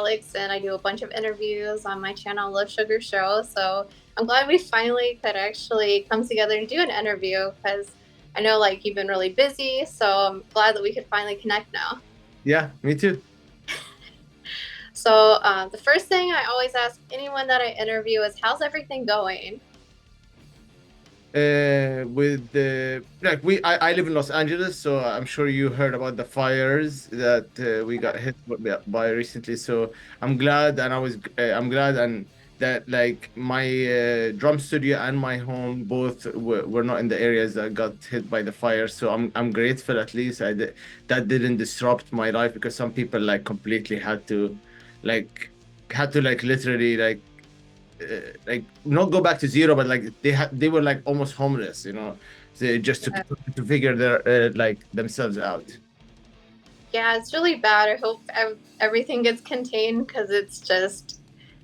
Alex, and I do a bunch of interviews on my channel, Love Sugar Show. So I'm glad we finally could actually come together and do an interview because I know like you've been really busy. So I'm glad that we could finally connect now. Yeah, me too. So the first thing I always ask anyone that I interview is, how's everything going? With the like I live in Los Angeles, so I'm sure you heard about the fires that we got hit by recently. So I'm glad and that like my drum studio and my home both were not in the areas that got hit by the fire. So I'm grateful at least that didn't disrupt my life because some people like completely like had to like literally like not go back to zero, but like they were like almost homeless, just Yeah, to figure their like themselves out. yeah, it's really bad. I hope everything gets contained because it's just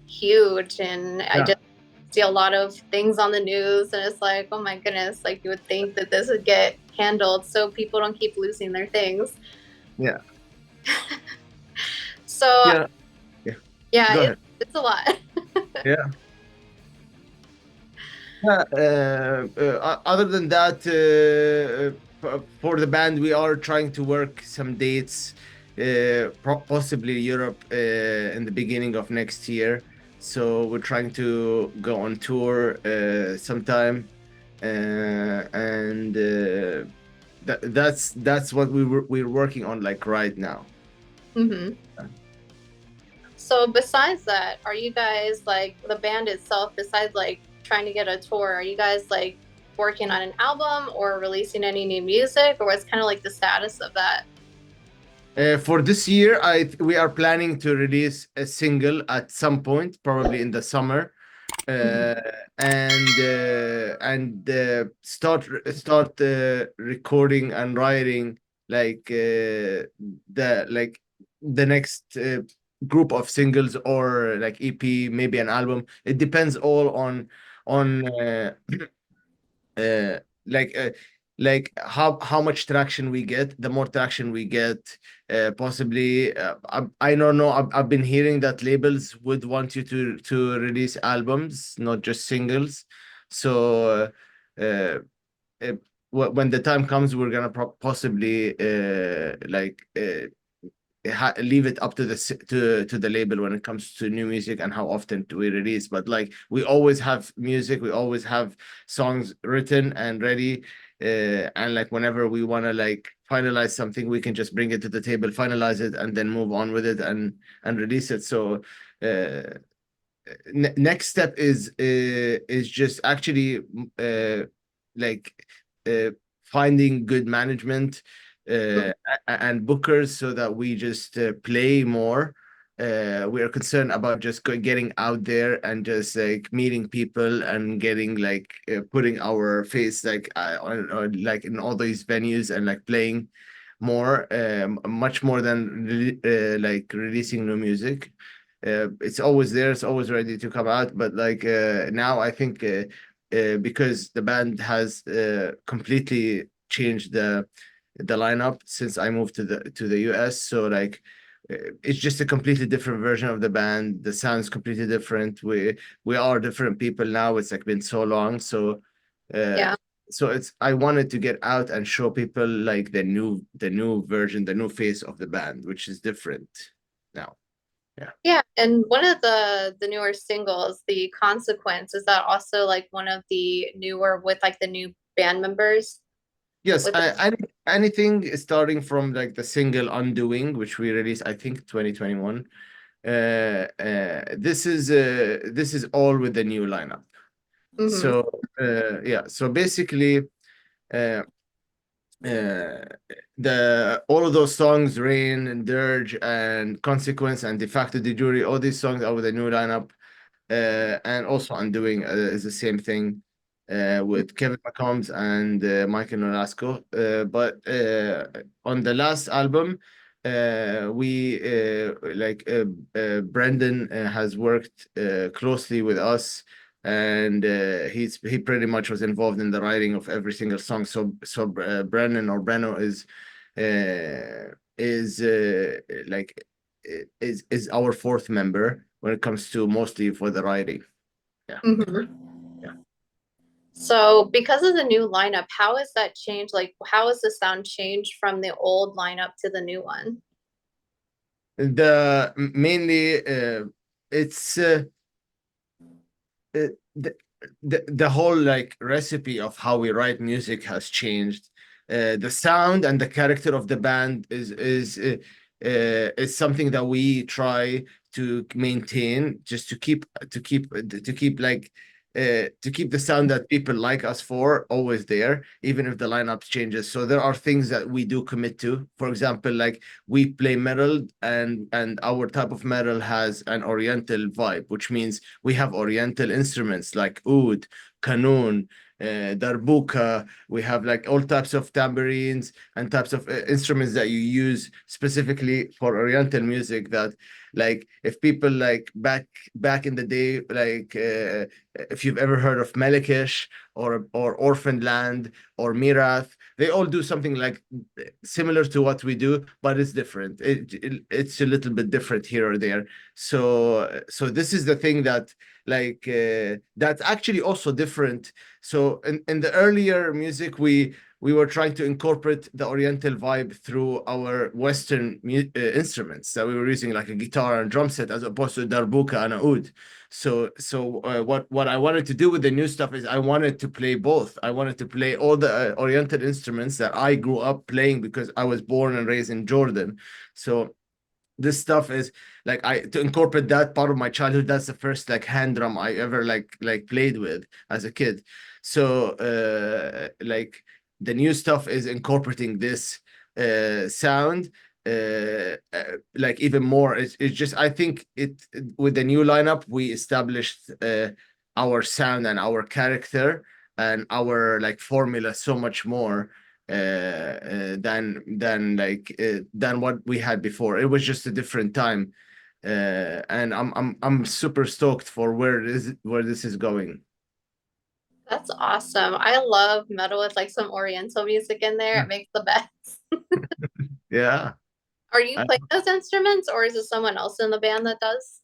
huge, and I Yeah, just see a lot of things on the news, and it's like, oh my goodness, like you would think that this would get handled so people don't keep losing their things. yeah, So yeah, yeah. yeah, Go ahead. it's a lot. Yeah. Yeah, other than that, for the band, we are trying to work some dates, possibly Europe, in the beginning of next year. So we're trying to go on tour sometime, and that's what we're working on like right now. hmm So besides that, are you guys like the band itself, besides like trying to get a tour, are you guys like working on an album or releasing any new music, or what's kind of like the status of that? For this year, we are planning to release a single at some point, probably in the summer, uh, Mhm. and start recording and writing like the next group of singles or like EP, maybe an album. It depends all on uh, like uh, like how much traction we get. The more traction we get, possibly I don't know. I've been hearing that labels would want you to release albums, not just singles. So uh, uh, when the time comes, we're gonna possibly leave it up to to the label when it comes to new music and how often do we release. But like we always have music, we always have songs written and ready, and like whenever we want to like finalize something, we can just bring it to the table, finalize it, and then move on with it and release it. So uh next step is just actually uh like uh finding good management and bookers so that we just play more. We are concerned about just getting out there and just like meeting people and getting like putting our face like on like in all these venues and like playing more, much more than like releasing new music. It's always there, it's always ready to come out, but like now I think because the band has completely changed the lineup since I moved to the US. So like it's just a completely different version of the band. The sound's completely different. We are different people now. It's like been so long. Uh Yeah. so it's I wanted to get out and show people like the new version, the new face of the band, which is different now. Yeah. Yeah, and one of the newer singles, The Consequence, is that also like one of the newer with like the new band members Yes, with it? anything starting from like the single Undoing, which we released, I think 2021. This is all with the new lineup. hmm So yeah, so basically uh, uh, the all of those songs, Rain and Dirge and Consequence and De facto De jure, all these songs are with the new lineup. And also Undoing is the same thing with Kevin McCombs and Michael Nolasco. But on the last album, we Brendan has worked closely with us, and he pretty much was involved in the writing of every single song. So Brennan or Breno is like is our fourth member when it comes to mostly for the writing. Yeah, Mhm. yeah. So, because of the new lineup, how has that changed? Like, how has the sound changed from the old lineup to the new one? The mainly it's the, the whole like recipe of how we write music has changed. The sound and the character of the band is something that we try to maintain, just to keep like to keep the sound that people like us for always there, even if the lineup changes. So there are things that we do commit to. For example, like we play metal, and our type of metal has an oriental vibe, which means we have oriental instruments like oud, qanun, darbuka. We have like all types of tambourines and types of instruments that you use specifically for oriental music, that like if people like back in the day, like if you've ever heard of Melekish or Orphan Land or Mirath, they all do something like similar to what we do, but it's different. It's a little bit different here or there. So this is the thing that like that's actually also different. So in the earlier music, we were trying to incorporate the oriental vibe through our western instruments that we were using, like a guitar and drum set, as opposed to darbuka and oud. So what I wanted to do with the new stuff is I wanted to play both. I wanted to play all the oriental instruments that I grew up playing because I was born and raised in Jordan. So this stuff is like I to incorporate that part of my childhood. That's the first like hand drum I ever like played with as a kid. So like the new stuff is incorporating this sound like even more. It's just I think with the new lineup we established our sound and our character and our like formula so much more than what we had before. It was just a different time, and I'm super stoked for where this is going. That's awesome. I love metal with like some Oriental music in there. It makes the best. Yeah. Are you playing those instruments or is it someone else in the band that does?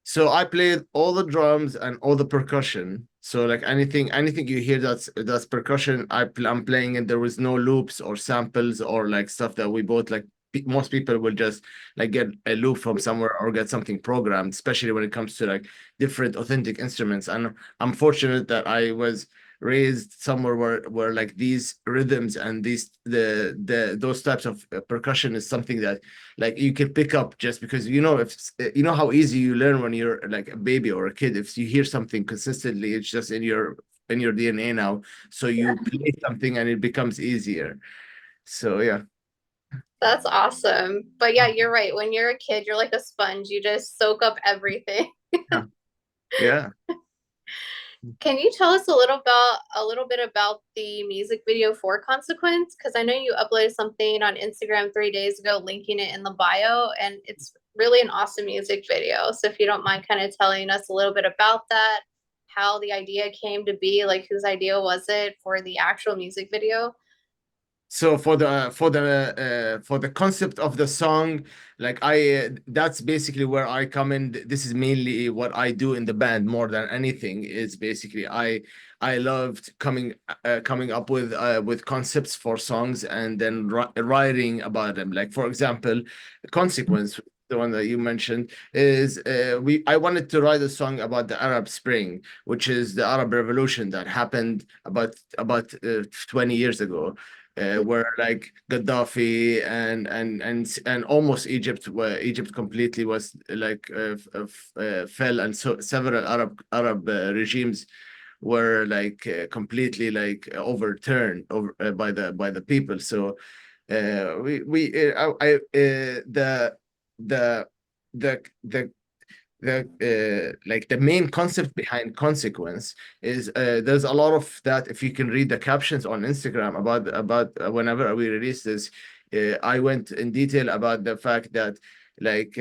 So I played all the drums and all the percussion. So like anything you hear that's percussion, I'm playing it. There was no loops or samples or like stuff that we bought. Like most people will just like get a loop from somewhere or get something programmed, especially when it comes to like different authentic instruments. And I'm fortunate that I was raised somewhere where like these rhythms and the those types of percussion is something that like you can pick up, just because if you know how easy you learn when you're like a baby or a kid. If you hear something consistently, it's just in your DNA now, so you play something and it becomes easier. So yeah. That's awesome. But yeah, you're right. When you're a kid, you're like a sponge. You just soak up everything. Yeah, yeah. Can you tell us a little bit about the music video for Consequence? Because I know you uploaded something on Instagram 3 days ago, linking it in the bio, and it's really an awesome music video. So if you don't mind kind of telling us a little bit about that, how the idea came to be, like whose idea was it for the actual music video? So for the concept of the song, like that's basically where I come in. This is mainly what I do in the band more than anything. Is basically I loved coming up with concepts for songs and then writing about them. Like for example, Consequence, the one that you mentioned, is we I wanted to write a song about the Arab Spring, which is the Arab Revolution that happened about 20 years ago, where like Gaddafi and almost Egypt, where Egypt completely was like fell, and so several Arab regimes were like completely like overturned by the people. So I the the like the main concept behind Consequence is there's a lot of that. If you can read the captions on Instagram about whenever we release this, I went in detail about the fact that like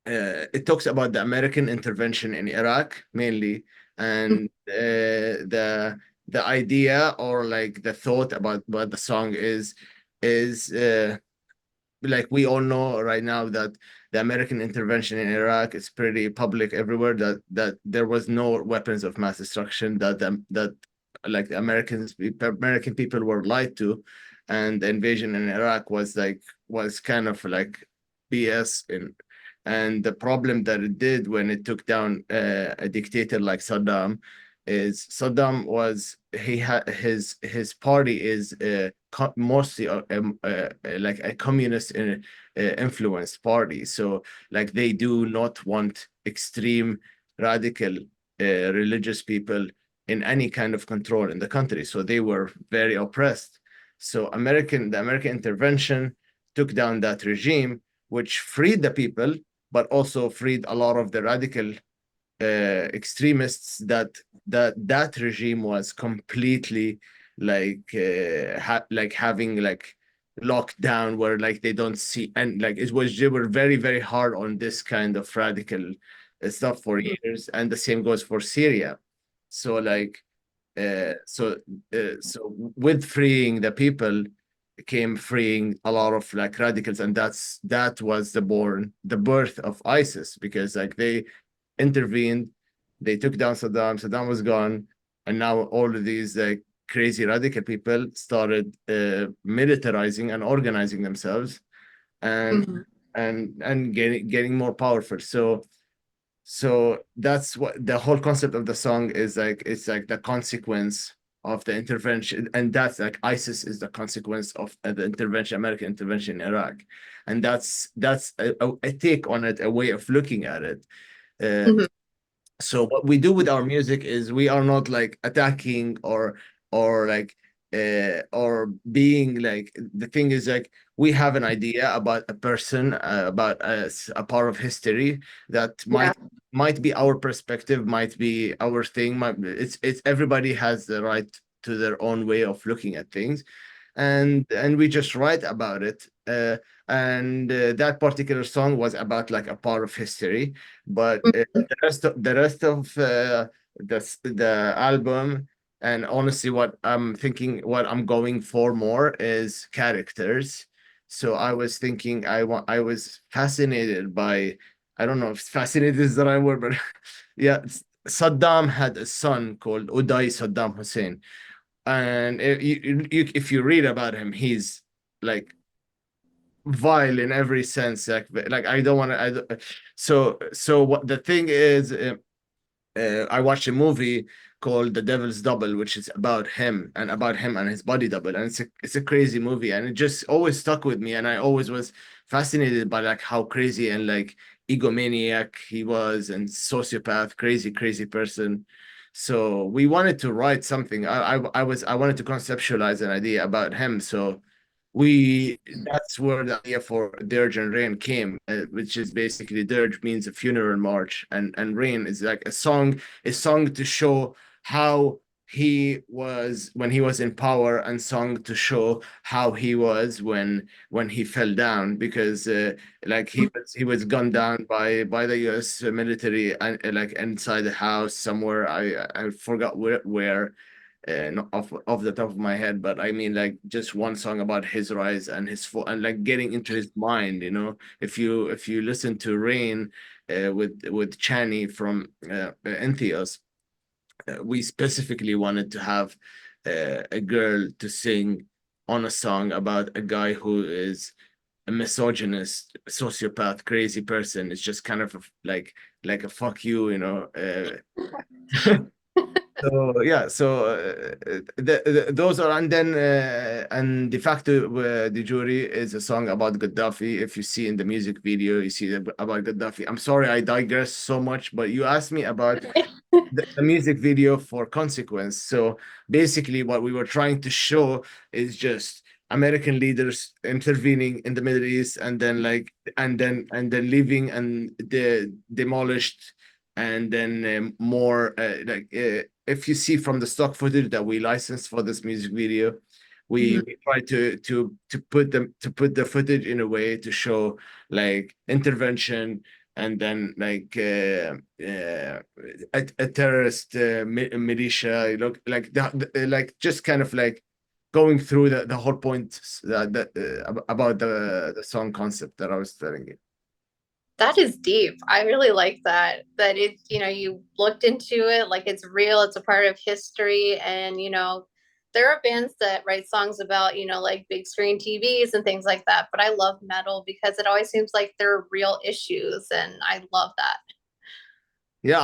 it talks about the American intervention in Iraq mainly, and the idea or like the thought about the song is like we all know right now that the American intervention in Iraq is pretty public everywhere, that there was no weapons of mass destruction, that like the American people were lied to, and the invasion in Iraq was kind of like BS. And the problem that it did when it took down a dictator like Saddam is Saddam was he had his party is mostly like a communist influenced party. So like they do not want extreme radical religious people in any kind of control in the country. So they were very oppressed. So the American intervention took down that regime, which freed the people, but also freed a lot of the radical extremists that regime was completely like having like locked down, where like they don't see, and like it was they were very very hard on this kind of radical stuff for Mhm. years, and the same goes for Syria. So like uh, so so with freeing the people came freeing a lot of like radicals, and that was the birth of ISIS, because like they intervened, they took down Saddam, Saddam was gone, and now all of these like crazy radical people started militarizing and organizing themselves, and Mhm. getting more powerful. So that's what the whole concept of the song is like. It's like the consequence of the intervention, and that's like ISIS is the consequence of the intervention, American intervention in Iraq, and that's a take on it, a way of looking at it. Uh, Mhm. so what we do with our music is we are not like attacking or like or being like, the thing is like we have an idea about a person, about a part of history that Yeah. might be our perspective, might be our thing, it's everybody has the right to their own way of looking at things, and we just write about it. And that particular song was about like a part of history, but Mhm. the rest of the album, and honestly what I'm going for more is characters. So I was thinking, I was fascinated by, I don't know if fascinated is the right word, but yeah, Saddam had a son called Uday Saddam Hussein, and if you read about him, he's like vile in every sense. Like I don't want to. So what the thing is, I watched a movie called The Devil's Double, which is about him and his body double, and it's a crazy movie, and it just always stuck with me, and I always was fascinated by like how crazy and like egomaniac he was, and sociopath, crazy person. So we wanted to write something. I wanted to conceptualize an idea about him. So we that's where the idea for Dirge and Rain came, which is basically Dirge means a funeral march, and Rain is like a song to show how he was when he was in power, and song to show how he was when he fell down, because like he was gunned down by the US military, and like inside the house somewhere. I forgot where, not off the top of my head, but I mean like just one song about his rise and his fall, and like getting into his mind. If you listen to Rain with Chani from Entheos, we specifically wanted to have a girl to sing on a song about a guy who is a misogynist, sociopath, crazy person. It's just kind of like a fuck you. So yeah, so those are, and then and de facto the jury is a song about Gaddafi. If you see in the music video, you see about Gaddafi. I'm sorry, I digress so much, but you asked me about the music video for Consequence. So basically, what we were trying to show is just American leaders intervening in the Middle East, and then and then leaving, and demolished, and then more if you see from the stock footage that we licensed for this music video, we, Mhm. we try to put the footage in a way to show like intervention, and then like a terrorist militia, like that, like just kind of like going through the whole point about the song concept that I was telling you. That is deep. I really like that. That it, you looked into it like it's real, it's a part of history. And, there are bands that write songs about, like big screen TVs and things like that. But I love metal because it always seems like there are real issues. And I love that. Yeah,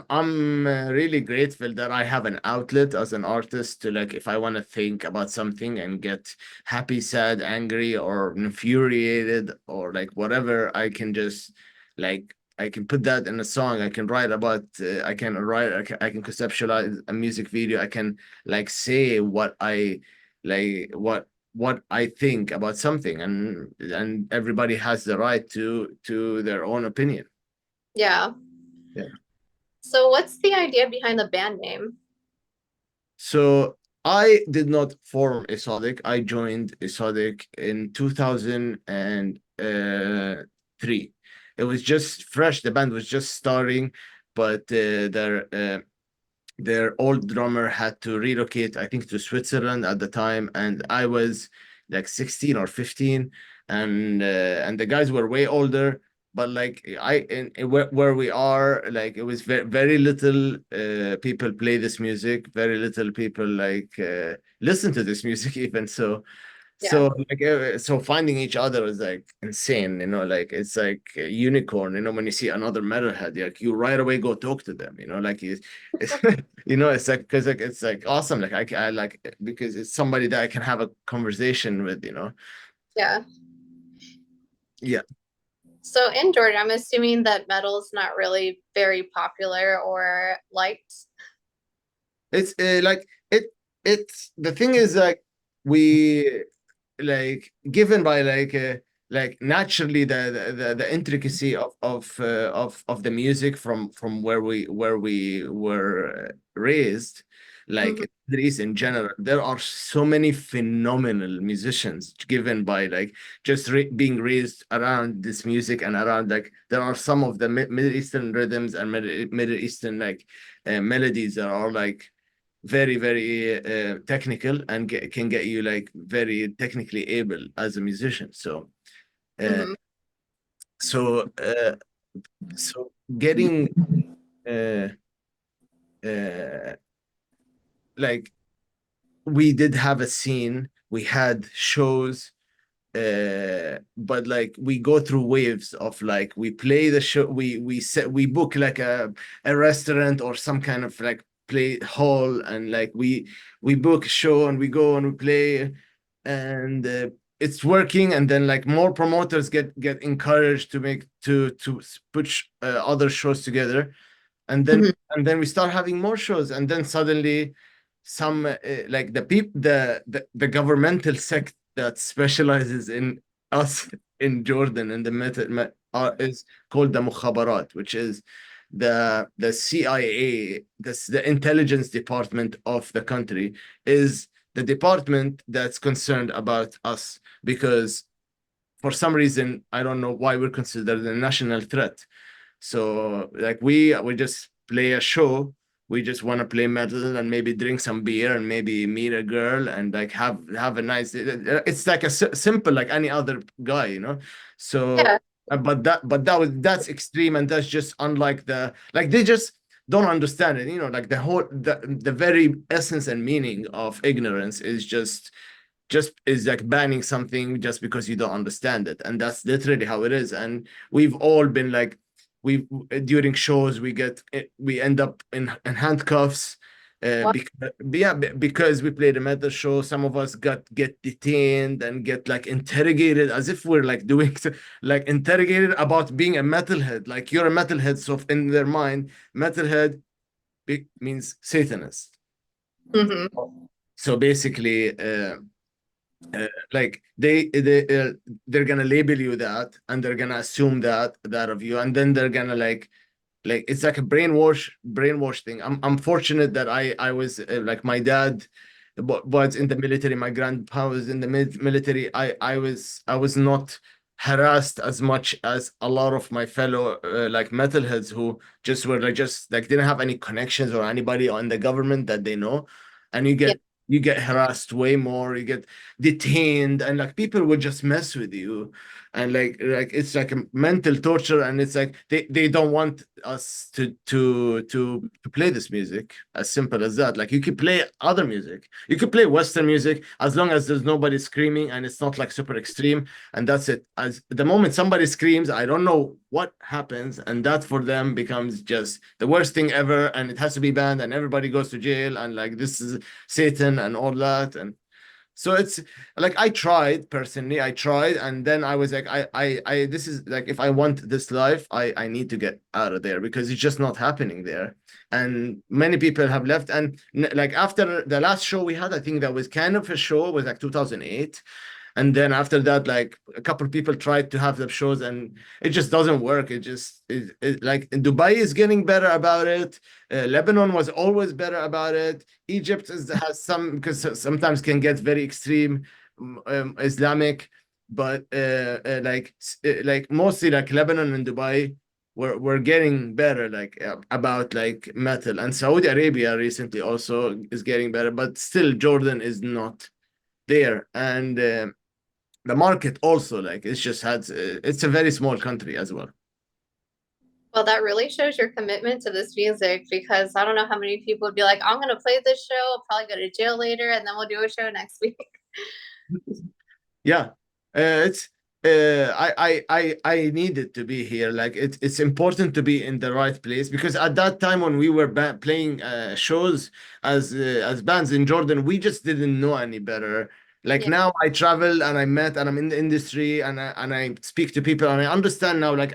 I'm really grateful that I have an outlet as an artist to like if I want to think about something and get happy, sad, angry, or infuriated or like whatever, I can just like I can put that in a song. I can write about. I can write. I can conceptualize a music video. I can like say what I like what I think about something, and everybody has the right to their own opinion. Yeah. Yeah. So, what's the idea behind the band name? So I did not form Esodic. I joined Esodic in 2003. It was just fresh. The band was just starting, but their old drummer had to relocate, I think, to Switzerland at the time, and I was like 16 or 15, and the guys were way older. But like in where we are, like it was very little people play this music, very little people like listen to this music even. So Yeah. like so finding each other was like insane, like it's like a unicorn, when you see another metalhead, like you right away go talk to them, like it's, it's like because like it's like awesome, like I like because it's somebody that I can have a conversation with. Yeah. Yeah. So, in Jordan, I'm assuming that metal is not really very popular or liked. It's like it's the thing is like we like given by like naturally the intricacy of the music from where we were raised, like Mhm. there is in general there are so many phenomenal musicians given by like just being raised around this music and around like there are some of the Middle Eastern rhythms and Middle Eastern like melodies that are like very technical and can get you like very technically able as a musician. Uh, Mhm. so uh, so getting uh, uh, like we did have a scene, we had shows, but like we go through waves of like we play the show, we book like a restaurant or some kind of like play hall, and like we book a show and we go and we play, and it's working, and then like more promoters get encouraged to make to put other shows together, and then Mhm. we start having more shows, and then suddenly some like the governmental sect that specializes in us in Jordan and the is called the Mukhabarat, which is the CIA, the intelligence department of the country, is the department that's concerned about us because for some reason I don't know why we're considered a national threat. So like we just play a show. We just want to play metal and maybe drink some beer and maybe meet a girl and like have a nice. It's like a simple like any other guy. So Yeah. that's extreme, and that's just unlike the like they just don't understand it. Like the very essence and meaning of ignorance is just is like banning something just because you don't understand it, and that's literally how it is. And we've all been like we during shows we end up in handcuffs What? because we played a metal show. Some of us get detained and get like interrogated as if we're like doing like interrogated about being a metalhead, like you're a metalhead, so in their mind metalhead means satanist. Mhm. So basically like they're gonna label you that, and they're gonna assume that of you, and then they're gonna like it's like a brainwash thing. I'm fortunate that I was like my dad was in the military, my grandpa was in the military. I was not harassed as much as a lot of my fellow like metalheads who just were like just like didn't have any connections or anybody on the government that they know, and you Yeah. get you get harassed way more, you get detained, and like people would just mess with you, and like it's like a mental torture, and it's like they don't want us to play this music. As simple as that. Like you could play other music, you could play Western music as long as there's nobody screaming and it's not like super extreme, and that's it. As the moment somebody screams, I don't know what happens, and that for them becomes just the worst thing ever, and it has to be banned, and everybody goes to jail, and like this is Satan and all that. And so it's like I tried personally, I tried, and then I was like, this is like if I want this life, I need to get out of there because it's just not happening there. And many people have left. And like after the last show we had, I think that was kind of a show, was like 2008. And then after that, like a couple of people tried to have the shows and it just doesn't work. Like Dubai is getting better about it. Lebanon was always better about it. Egypt has some, because sometimes can get very extreme Islamic, but like mostly like Lebanon and Dubai we're getting better like about like metal, and Saudi Arabia recently also is getting better, but still Jordan is not there. And the market also like it's just had it's a very small country as well. Well, that really shows your commitment to this music because I don't know how many people would be like, I'm gonna play this show, I'll probably go to jail later, and then we'll do a show next week. Yeah, it's I needed to be here. Like it's important to be in the right place because at that time when we were playing shows as bands in Jordan, we just didn't know any better. Like Yeah. now I travel and I met and I'm in the industry and I speak to people and I understand now like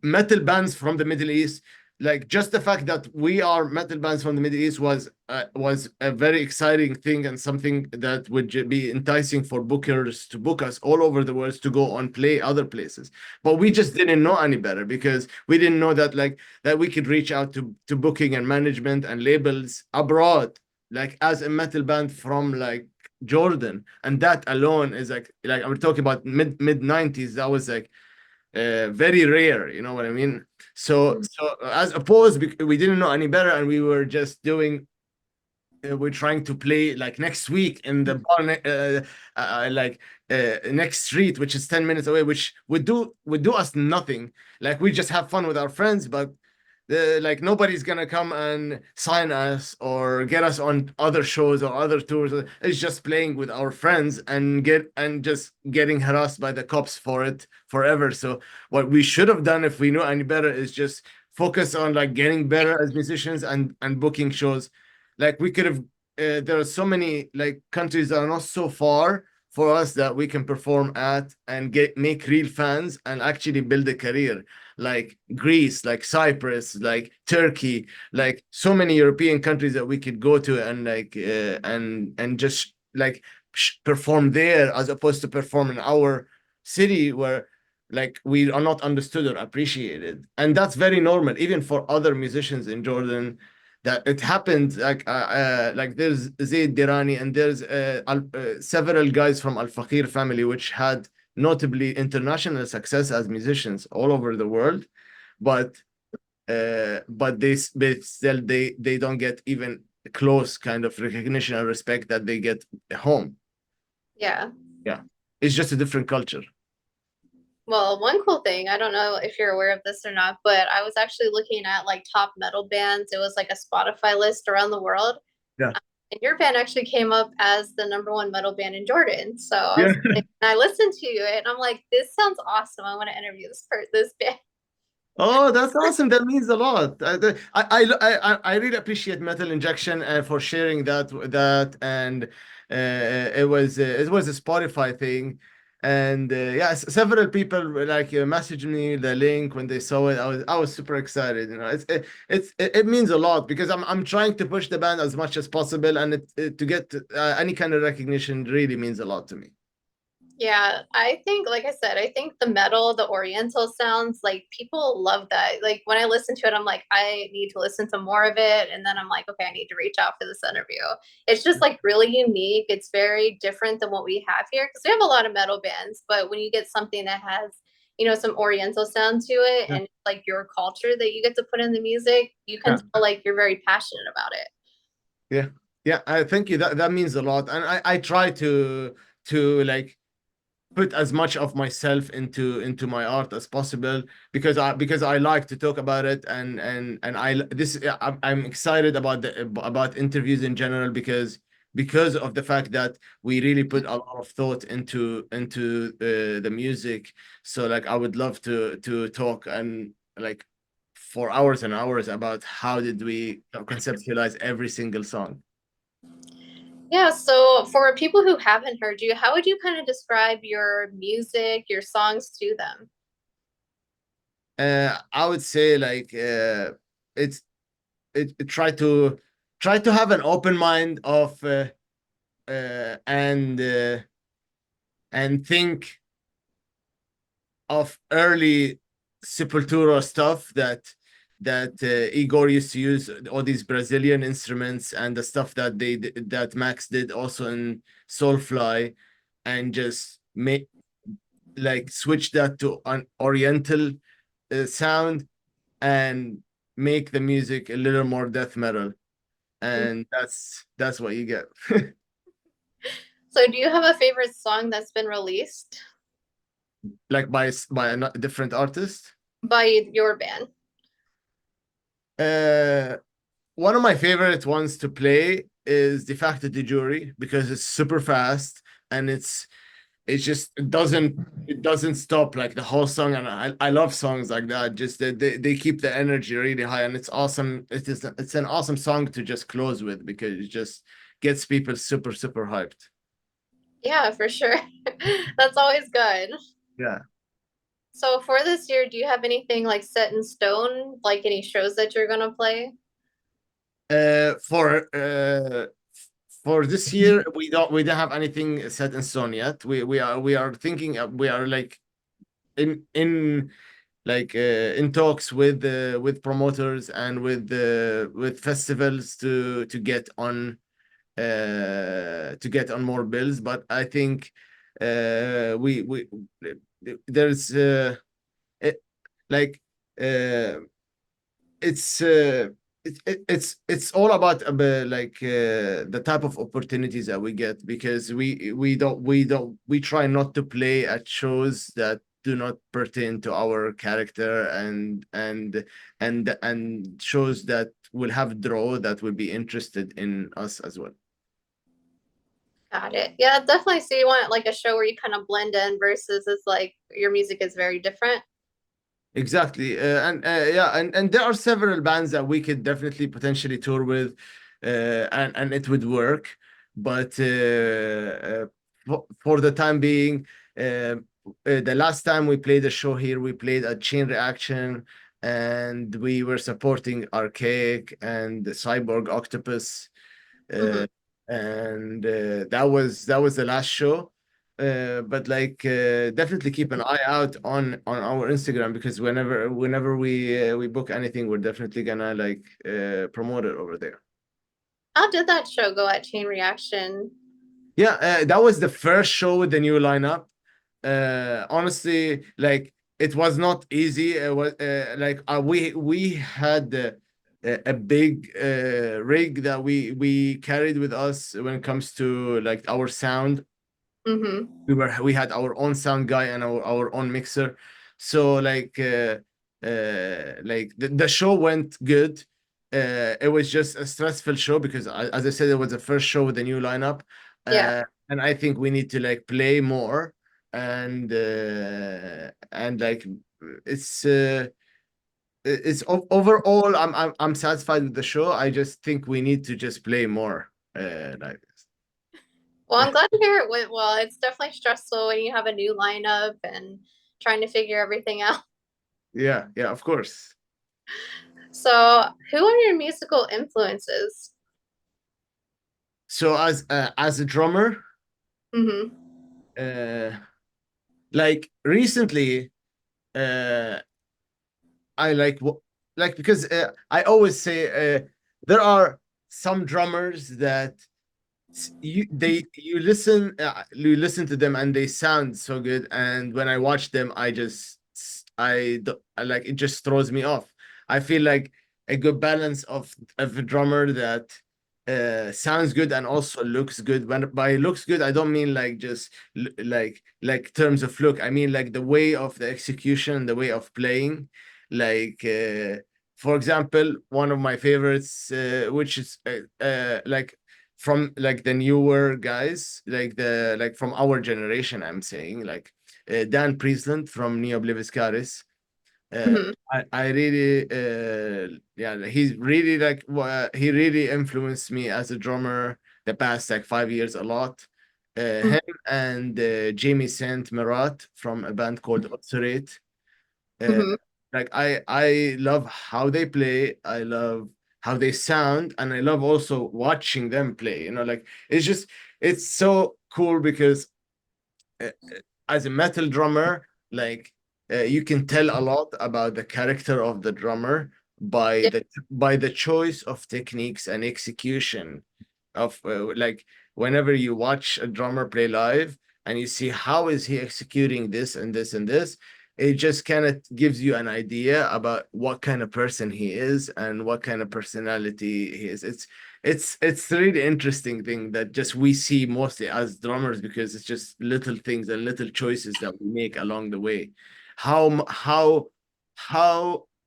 metal bands from the Middle East, like just the fact that we are metal bands from the Middle East was a very exciting thing and something that would be enticing for bookers to book us all over the world to go and play other places. But we just didn't know any better because we didn't know that like that we could reach out to booking and management and labels abroad, like as a metal band from like Jordan, and that alone is like I'm talking about mid 90s. That was like very rare, you know what I mean? So as opposed, we didn't know any better, and we were just doing. We're trying to play like next week in the bar, like next street, which is 10 minutes away, which would do us nothing. Like we just have fun with our friends, but like nobody's gonna come and sign us or get us on other shows or other tours. It's just playing with our friends and just getting harassed by the cops for it forever. So what we should have done if we knew any better is just focus on like getting better as musicians and booking shows. Like we could have. There are so many like countries that are not so far for us that we can perform at and make real fans and actually build a career, like Greece, like Cyprus, like Turkey, like so many European countries that we could go to and like and just like perform there as opposed to perform in our city where like we are not understood or appreciated. And that's very normal even for other musicians in Jordan, that it happened like there's Zaid Dirani and there's several guys from Al Fakir family which had notably international success as musicians all over the world, but but still they don't get even close kind of recognition and respect that they get home. Yeah. Yeah, it's just a different culture. Well, one cool thing, I don't know if you're aware of this or not, but I was actually looking at like top metal bands. It was like a Spotify list around the world. Yeah, And your band actually came up as the number one metal band in Jordan. So I yeah. was like, and I listened to it and I'm like, this sounds awesome. I want to interview this band. Oh, that's awesome. That means a lot. I really appreciate Metal Injection for sharing that and it was a Spotify thing, and yeah, several people were like messaged me the link when they saw it. I was super excited. You know, it means a lot because I'm trying to push the band as much as possible, and to get any kind of recognition really means a lot to me. Yeah, I think, like I said, I think the metal, the Oriental sounds, like people love that. Like when I listen to it, I'm like, I need to listen to more of it. And then I'm like, okay, I need to reach out for this interview. It's just like really unique. It's very different than what we have here because we have a lot of metal bands, but when you get something that has, some Oriental sound to it Yeah, and like your culture that you get to put in the music, you can yeah, tell like you're very passionate about it. yeah. Yeah, I thank you. That means a lot, and I try to like put as much of myself into my art as possible because I like to talk about it and I this I'm excited about interviews in general because of the fact that we really put a lot of thought into the music. So like I would love to talk and like for hours and hours about how did we conceptualize every single song. Yeah, so for people who haven't heard you, how would you kind of describe your music, your songs to them? I would say like it's try to have an open mind of uh, and uh, and think of early Sepultura stuff that Igor used to use all these Brazilian instruments and the stuff that Max did also in Soulfly and just make like switch that to an Oriental sound and make the music a little more death metal, and that's what you get. So do you have a favorite song that's been released Like by a different artist. by your band? Uh, one of my favorite ones to play is De facto de Jury because it's super fast and it's just it doesn't stop like the whole song, and I love songs like that. Just they keep the energy really high, and it's awesome. It's an awesome song to just close with because it just gets people super hyped. Yeah, for sure. That's always good. Yeah. So for this year, do you have anything like set in stone, like any shows that you're gonna play? Uh, for uh, for this year, we don't have anything set in stone yet. We are thinking we are like in like in talks with promoters and with festivals to get on more bills. But I think we there's it, like uh it's it's all about the type of opportunities that we get because we try not to play at shows that do not pertain to our character and shows that will have draw that will be interested in us as well. Got it. Yeah, definitely. So you want like a show where you kind of blend in versus it's like your music is very different. Exactly, and yeah, and there are several bands that we could definitely potentially tour with, and it would work. But for the time being, the last time we played a show here, we played a Chain Reaction, and we were supporting Archaic and Cyborg Octopus, Hmm. uh, and that was the last show. But like definitely keep an eye out on our Instagram because whenever we book anything, we're definitely gonna like promote it over there. How did that show go at Chain Reaction? Yeah, that was the first show with the new lineup. Honestly, like it was not easy. It was like we had a big rig that we carried with us when it comes to like our sound. Hmm. We had our own sound guy and our own mixer, so like the show went good. It was just a stressful show because as I said, it was the first show with the new lineup, Yeah. and I think we need to like play more and like it's overall I'm satisfied with the show. I just think we need to just play more like Well, I'm glad to hear it went well. It's definitely stressful when you have a new lineup and trying to figure everything out. yeah, of course. So, who are your musical influences? So as a drummer, Hmm. uh, like recently, uh, I like because I always say there are some drummers that you listen to them and they sound so good, and when I watch them, I like it just throws me off. I feel like a good balance of a drummer that sounds good and also looks good. When by looks good, I don't mean like just like terms of look. I mean like the way of the execution, the way of playing. Like for example, one of my favorites, which is like from like the newer guys, like the like from our generation. I'm saying like Dan Priestland from Neo Obliviscaris. Mhm. I really yeah, he's really like he really influenced me as a drummer the past like 5 years a lot. Mhm. Him and Jamie Saint Marat from a band called Osirate. Uh, Mhm. like I love how they play. I love how they sound, and I love also watching them play. You know, like it's just it's so cool because uh, as a metal drummer, like you can tell a lot about the character of the drummer Yeah. by the choice of techniques and execution of like whenever you watch a drummer play live and you see how is he executing this and this and this, it just kind of gives you an idea about what kind of person he is and what kind of personality he is. It's a really interesting thing that just we see mostly as drummers because it's just little things and little choices that we make along the way. How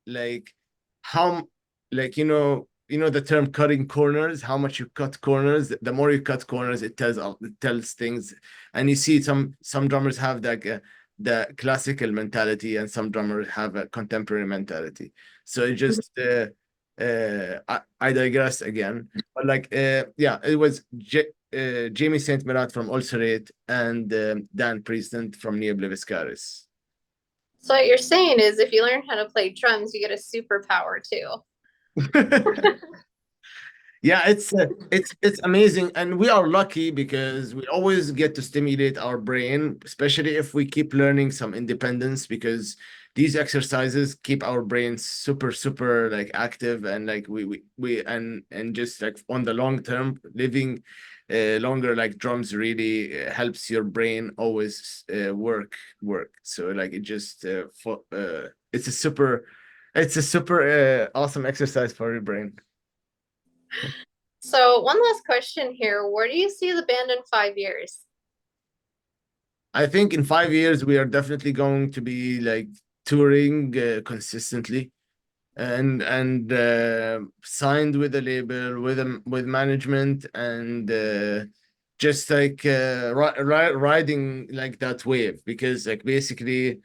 like how like you know the term cutting corners, how much you cut corners. The more you cut corners, it tells things. And you see some drummers have like the classical mentality and some drummers have a contemporary mentality. So it Mhm. just I digress again. But like yeah, it was Jamie Saint Mirat from Ulcerate and Dan Priestant from Neo Bleviscaris. So what you're saying is if you learn how to play drums, you get a superpower too. Yeah, it's amazing, and we are lucky because we always get to stimulate our brain, especially if we keep learning some independence, because these exercises keep our brains super like active, and like we and just like on the long term, living longer like drums really helps your brain always work. So like it just it's a super awesome exercise for your brain. So one last question here. Where do you see the band in 5 years? I think in 5 years we are definitely going to be like touring consistently and signed with a label with management and just like riding like that wave because like basically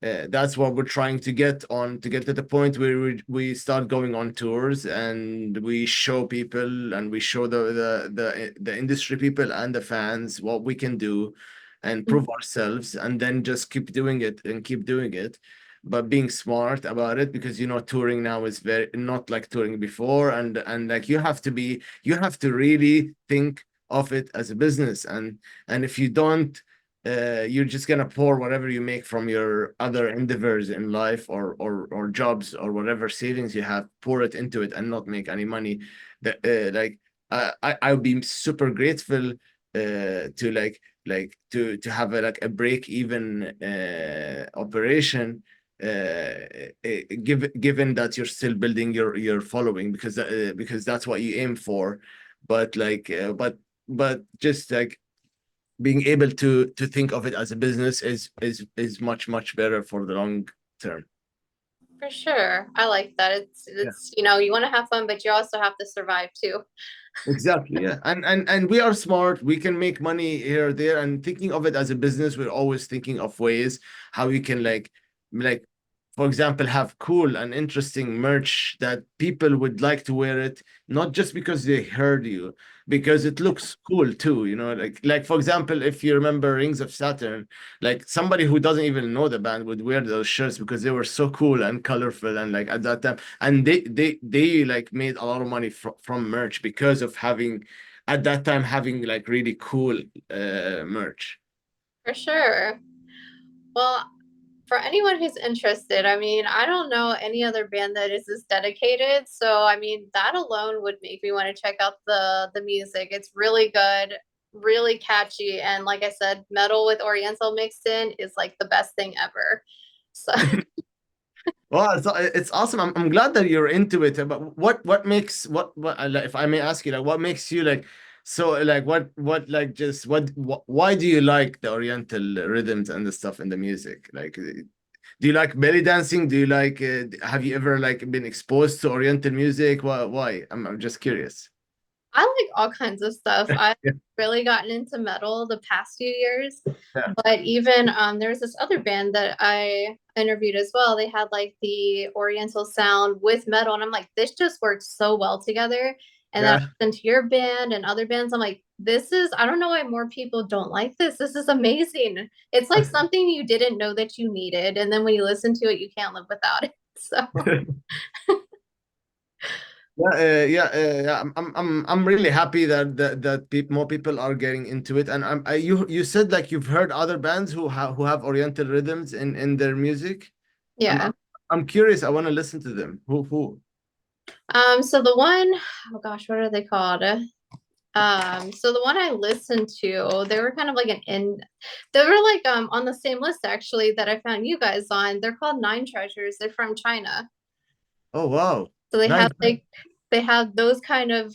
that's what we're trying to get on to get to the point where we start going on tours and we show people and we show the industry people and the fans what we can do and prove ourselves and then just keep doing it and keep doing it, but being smart about it because you know touring now is very not like touring before, and like you have to really think of it as a business, and if you don't you're just gonna pour whatever you make from your other endeavors in life or jobs or whatever savings you have, pour it into it and not make any money. That like I'll be super grateful to to have a like a break even operation given that you're still building your following because that's what you aim for, but like but just like being able to think of it as a business is much better for the long term. For sure. I like that. Yeah. It's you want to have fun, but you also have to survive too. Exactly. Yeah. And we are smart. We can make money here or there. And thinking of it as a business, we're always thinking of ways how we can like for example, have cool and interesting merch that people would like to wear it, not just because they heard you, because it looks cool too, you know, like for example, if you remember Rings of Saturn, like somebody who doesn't even know the band would wear those shirts because they were so cool and colorful and like at that time and they like made a lot of money from merch because of having at that time having like really cool merch. For sure. Well, for anyone who's interested, I mean, I don't know any other band that is this dedicated. So, I mean, that alone would make me want to check out the music. It's really good, really catchy, and like I said, metal with Oriental mixed in is like the best thing ever. So, Well, it's awesome. I'm glad that you're into it. But what makes what like, if I may ask you, like what makes you like so like what like just why do you like the Oriental rhythms and the stuff in the music? Like, do you like belly dancing? Do you like have you ever like been exposed to Oriental music? Why? I'm just curious. I like all kinds of stuff. I've Yeah. really gotten into metal the past few years, Yeah. but even there's this other band that I interviewed as well. They had like the Oriental sound with metal, and I'm like, this just works so well together. And then I Yeah. listened to your band and other bands. I'm like, this is, I don't know why more people don't like this. This is amazing. It's like something you didn't know that you needed. And then when you listen to it, you can't live without it. So, Yeah. I'm really happy that more people are getting into it. And you said like you've heard other bands who have Oriental rhythms in their music. I'm yeah. I'm, I'm curious. I want to listen to them. Who? So the one, oh gosh, what are they called? So the one I listened to, they were kind of like they were like on the same list actually that I found you guys on. They're called Nine Treasures. They're from China. Oh wow, So nice. they have those kind of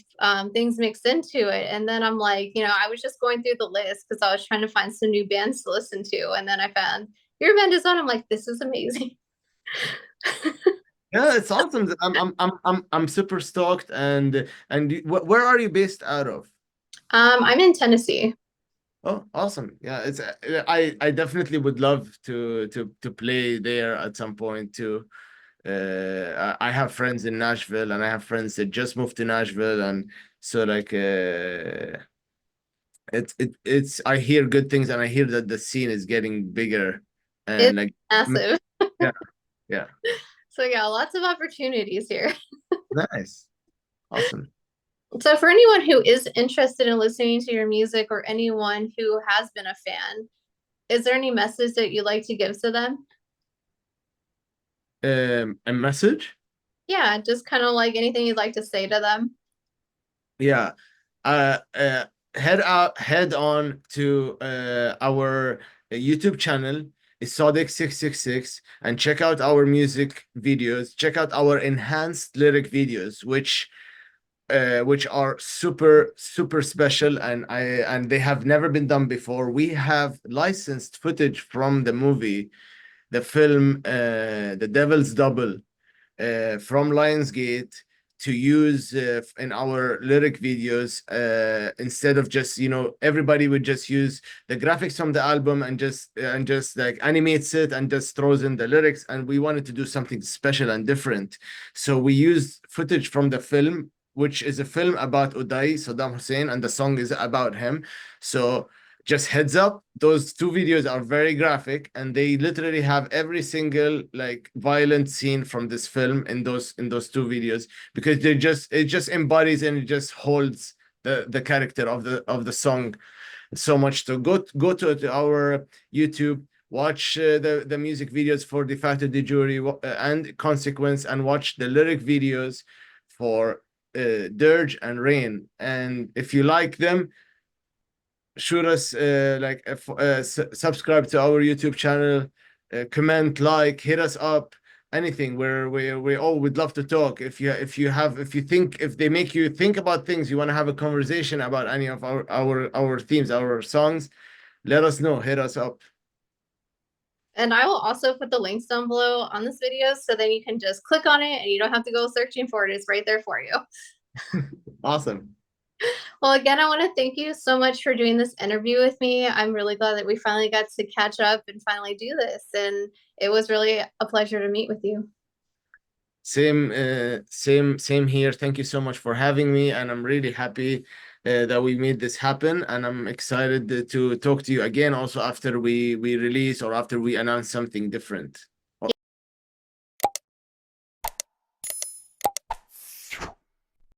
things mixed into it. And then I'm like, I was just going through the list because I was trying to find some new bands to listen to. And then I found your band is on. I'm like, this is amazing. Yeah, it's awesome. I'm super stoked. Where are you based out of? I'm in Tennessee. Oh, awesome. Yeah, it's I definitely would love to play there at some point too. I have friends in Nashville, and I have friends that just moved to Nashville, and so like it's I hear good things, and I hear that the scene is getting bigger, and It's like massive. yeah, yeah, So yeah, lots of opportunities here. nice, awesome. So, for anyone who is interested in listening to your music or anyone who has been a fan, is there any message that you'd like to give to them? A message? Yeah, just kind of like anything you'd like to say to them. Yeah. Uh, uh, head on to our YouTube channel, Esodic 666, and check out our music videos. Check out our enhanced lyric videos, which are super special, and they have never been done before. We have licensed footage from the movie, the film, The Devil's Double, from Lionsgate, to use in our lyric videos, instead of just, everybody would just use the graphics from the album and just like animates it and just throws in the lyrics, and we wanted to do something special and different, so we used footage from the film, which is a film about Uday Saddam Hussein, and the song is about him. So just heads up, those two videos are very graphic, and they literally have every single like violent scene from this film in those two videos, because it just embodies and it just holds the character of the song so much. So go to our YouTube, watch the music videos for De facto de jure and Consequence, and watch the lyric videos for Dirge and Rain. And if you like them, shoot us subscribe to our YouTube channel, comment, like, hit us up, anything where we all would love to talk. If they make you think about things, you want to have a conversation about any of our themes, our songs, let us know, hit us up. And I will also put the links down below on this video so then you can just click on it and you don't have to go searching for it. It's right there for you. Awesome. Well, again, I want to thank you so much for doing this interview with me. I'm really glad that we finally got to catch up and finally do this. And it was really a pleasure to meet with you. Same here. Thank you so much for having me, and I'm really happy that we made this happen. And I'm excited to talk to you again, also after we release or after we announce something different.